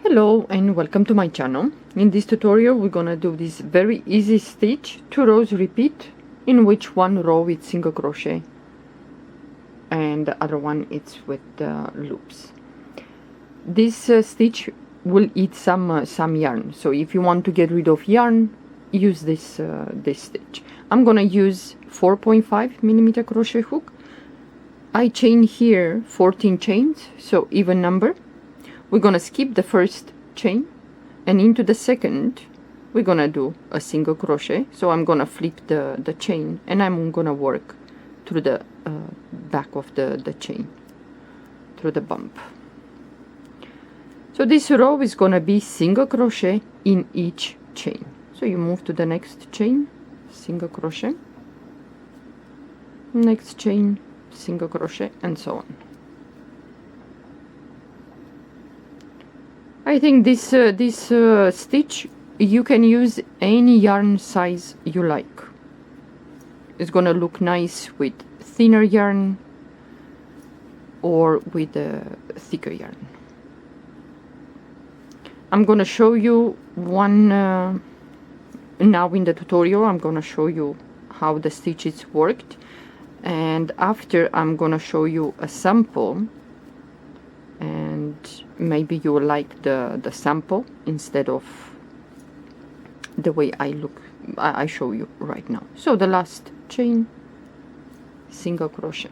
Hello and welcome to my channel. In this tutorial we're gonna do this very easy stitch, 2 rows repeat, in which one row is single crochet and the other one it's with loops. This stitch will eat some yarn, so if you want to get rid of yarn, use this stitch. I'm gonna use 4.5mm crochet hook. I chain here 14 chains, so even number. We're gonna skip the first chain, and into the second we're gonna do a single crochet. So I'm gonna flip the chain, and I'm gonna work through the back of the chain, through the bump. So this row is gonna be single crochet in each chain. So you move to the next chain, single crochet, next chain, single crochet, and so on. I think this stitch, you can use any yarn size you like. It's gonna look nice with thinner yarn or with thicker yarn. I'm gonna show you one now in the tutorial. I'm gonna show you how the stitches worked, and after I'm gonna show you a sample, and maybe you will like the sample instead of the way I show you right now. So the last chain, single crochet.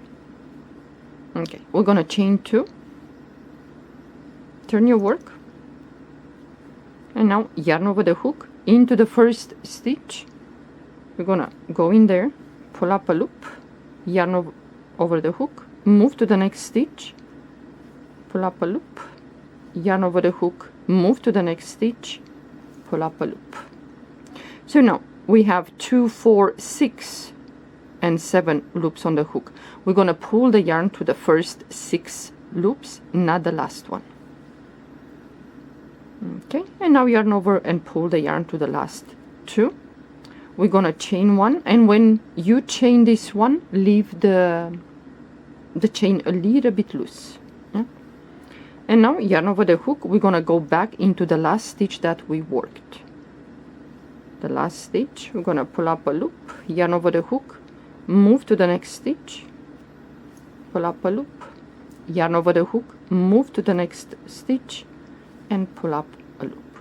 Okay, we're gonna chain 2, turn your work, and now yarn over the hook into the first stitch. We're gonna go in there, pull up a loop, yarn over the hook, move to the next stitch, pull up a loop, yarn over the hook, move to the next stitch, pull up a loop. So now we have 2, 4, 6 and 7 loops on the hook. We're gonna pull the yarn to the first 6 loops, not the last one. Okay, and now yarn over and pull the yarn to the last 2. We're gonna chain 1, and when you chain this one, leave the chain a little bit loose. And now yarn over the hook, we're gonna go back into the last stitch that we worked. The last stitch, we're gonna pull up a loop, yarn over the hook, move to the next stitch, pull up a loop, yarn over the hook, move to the next stitch, and pull up a loop.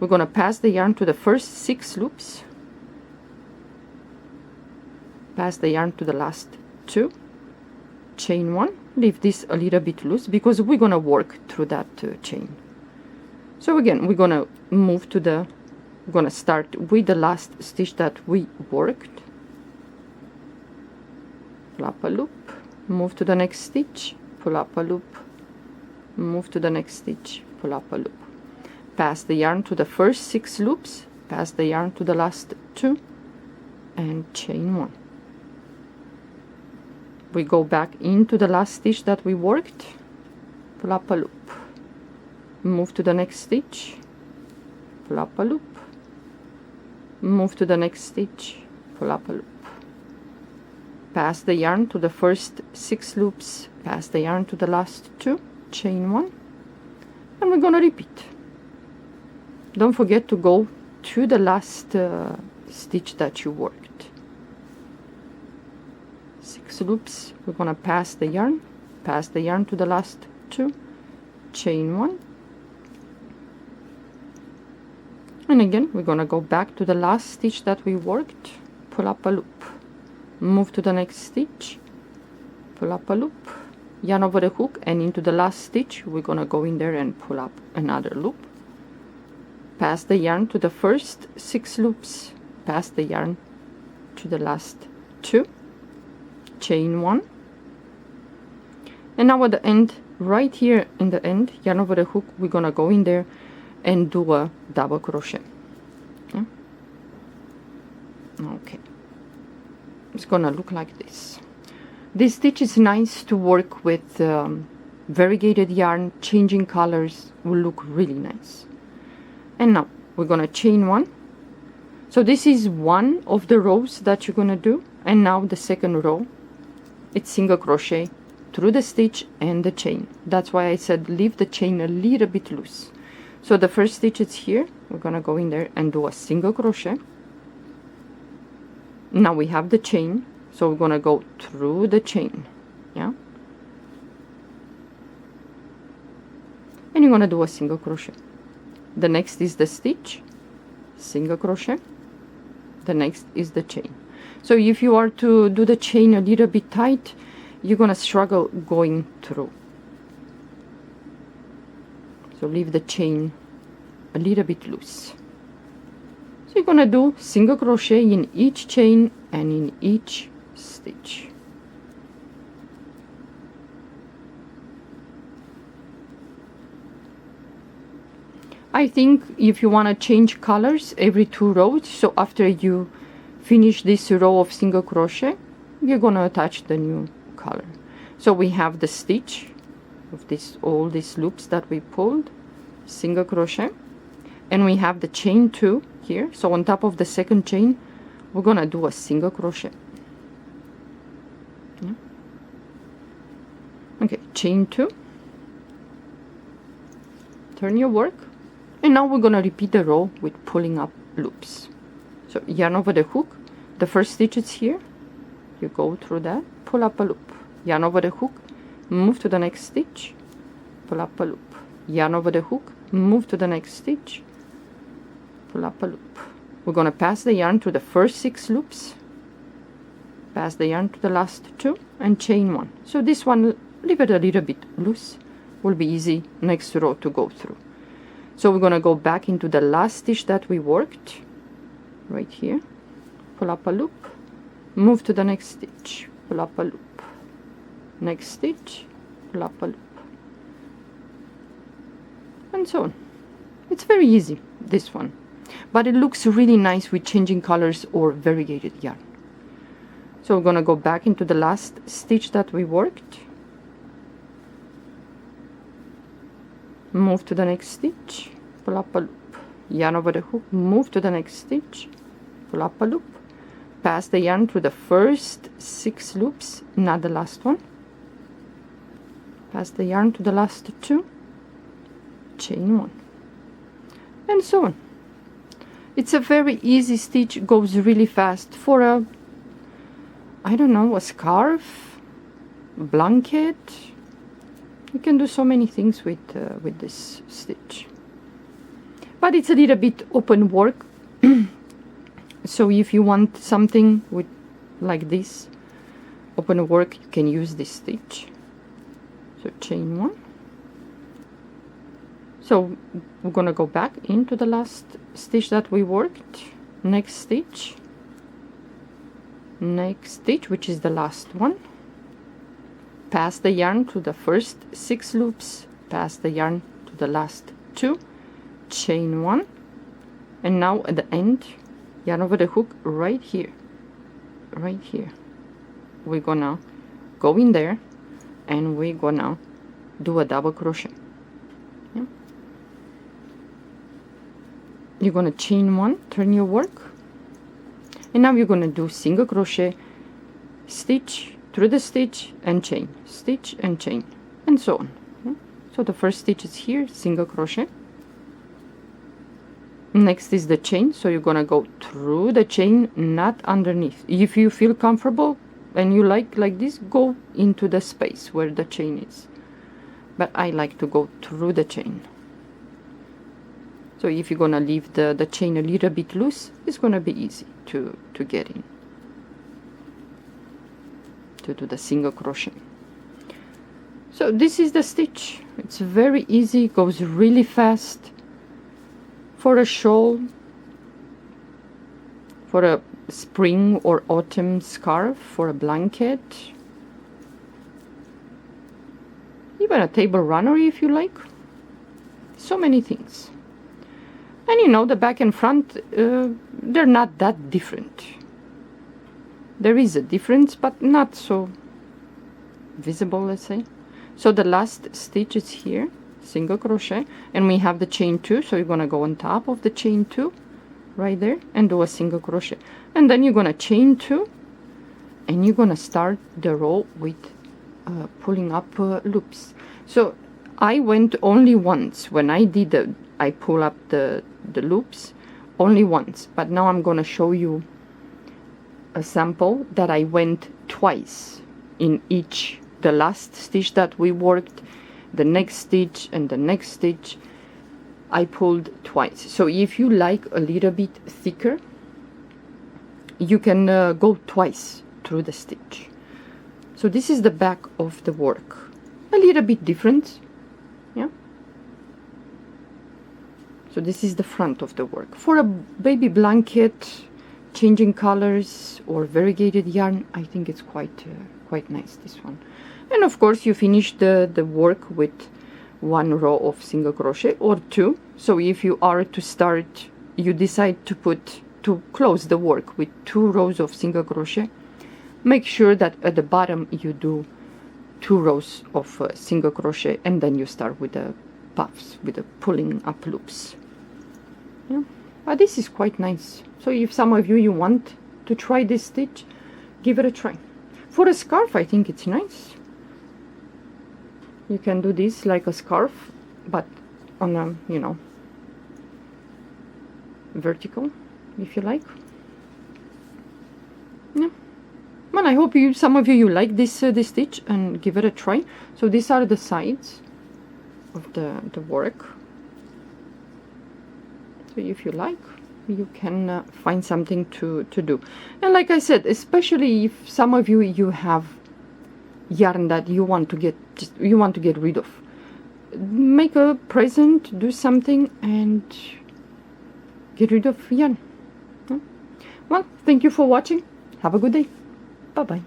We're gonna pass the yarn to the first 6 loops, pass the yarn to the last 2, chain 1, leave this a little bit loose because we're gonna work through that chain. So again, we're gonna move to we're gonna start with the last stitch that we worked, pull up a loop, move to the next stitch, pull up a loop, move to the next stitch, pull up a loop, pass the yarn to the first 6 loops, pass the yarn to the last 2, and chain 1. We go back into the last stitch that we worked, pull up a loop, move to the next stitch, pull up a loop, move to the next stitch, pull up a loop, pass the yarn to the first 6 loops, pass the yarn to the last 2, chain 1, and we're gonna repeat. Don't forget to go to the last stitch that you worked. 6 loops, we're gonna pass the yarn to the last 2, chain 1, and again we're gonna go back to the last stitch that we worked, pull up a loop, move to the next stitch, pull up a loop, yarn over the hook, and into the last stitch we're gonna go in there and pull up another loop, pass the yarn to the first 6 loops, pass the yarn to the last 2, chain 1, and now at the end, right here in the end, yarn over the hook, we're gonna go in there and do a double crochet. Okay, it's gonna look like this. This stitch is nice to work with variegated yarn. Changing colors will look really nice. And now we're gonna chain 1. So this is one of the rows that you're gonna do, and now the second row, it's single crochet through the stitch and the chain. That's why I said leave the chain a little bit loose. So the first stitch is here. We're gonna go in there and do a single crochet. Now we have the chain, so we're gonna go through the chain, yeah, and you're gonna do a single crochet. The next is the stitch, single crochet. The next is the chain. So if you are to do the chain a little bit tight, you're gonna struggle going through. So leave the chain a little bit loose. So you're gonna do single crochet in each chain and in each stitch. I think if you want to change colors every 2 rows, so after you finish this row of single crochet, you're going to attach the new color. So we have the stitch of this, all these loops that we pulled, single crochet, and we have the chain 2 here. So on top of the second chain, we're going to do a single crochet. Yeah. Okay, chain 2, turn your work. And now we're going to repeat the row with pulling up loops. So yarn over the hook, the first stitch is here, you go through that, pull up a loop, yarn over the hook, move to the next stitch, pull up a loop, yarn over the hook, move to the next stitch, pull up a loop. We're going to pass the yarn through the first 6 loops, pass the yarn to the last 2, and chain 1. So this one, leave it a little bit loose, will be easy next row to go through. So we're going to go back into the last stitch that we worked, right here, pull up a loop, move to the next stitch, pull up a loop, next stitch, pull up a loop, and so on. It's very easy, this one, but it looks really nice with changing colors or variegated yarn. So we're going to go back into the last stitch that we worked, move to the next stitch, pull up a loop, yarn over the hook, move to the next stitch, pull up a loop, pass the yarn through the first 6 loops, not the last one, pass the yarn to the last 2, chain 1, and so on. It's a very easy stitch, goes really fast for a, I don't know, a scarf, blanket. You can do so many things with this stitch, but it's a little bit open work. So if you want something with like this open work, you can use this stitch. So chain 1. So we're gonna go back into the last stitch that we worked, next stitch, which is the last one, pass the yarn to the first 6 loops, pass the yarn to the last 2, chain 1, and now at the end, yarn over the hook right here, we're gonna go in there and we're gonna do a double crochet. Yeah. You're gonna chain 1, turn your work, and now you're gonna do single crochet, stitch through the stitch and chain, stitch and chain, and so on. So the first stitch is here, single crochet, next is the chain, so you're gonna go through the chain, not underneath. If you feel comfortable and you like this, go into the space where the chain is, but I like to go through the chain. So if you're gonna leave the chain a little bit loose, it's gonna be easy to get in, to do the single crochet. So this is the stitch. It's very easy, goes really fast for a shawl, for a spring or autumn scarf, for a blanket, even a table runner if you like. So many things. And you know, the back and front, they're not that different. There is a difference, but not so visible, let's say. So the last stitch is here, single crochet, and we have the chain 2, so you're gonna go on top of the chain 2 right there and do a single crochet, and then you're gonna chain 2 and you're gonna start the row with pulling up loops. So I went only once when I did I pull up the loops only once, but now I'm gonna show you a sample that I went twice in each, the last stitch that we worked, the next stitch and the next stitch I pulled twice. So if you like a little bit thicker, you can go twice through the stitch. So this is the back of the work, a little bit different, yeah. So this is the front of the work. For a baby blanket, changing colors or variegated yarn, I think it's quite nice, this one. And of course you finish the work with 1 row of single crochet or 2. So if you are to start, you decide to close the work with 2 rows of single crochet, make sure that at the bottom you do 2 rows of single crochet, and then you start with the puffs, with the pulling up loops, yeah. But this is quite nice. So if some of you want to try this stitch, give it a try. For a scarf, I think it's nice. You can do this like a scarf, but on a, you know, vertical, if you like. Yeah. Well, I hope some of you like this this stitch and give it a try. So these are the sides of the work. So if you like, you can find something to do. And like I said, especially if some of you have yarn that you want to get rid of, make a present, do something, and get rid of yarn. Well, thank you for watching. Have a good day. Bye bye.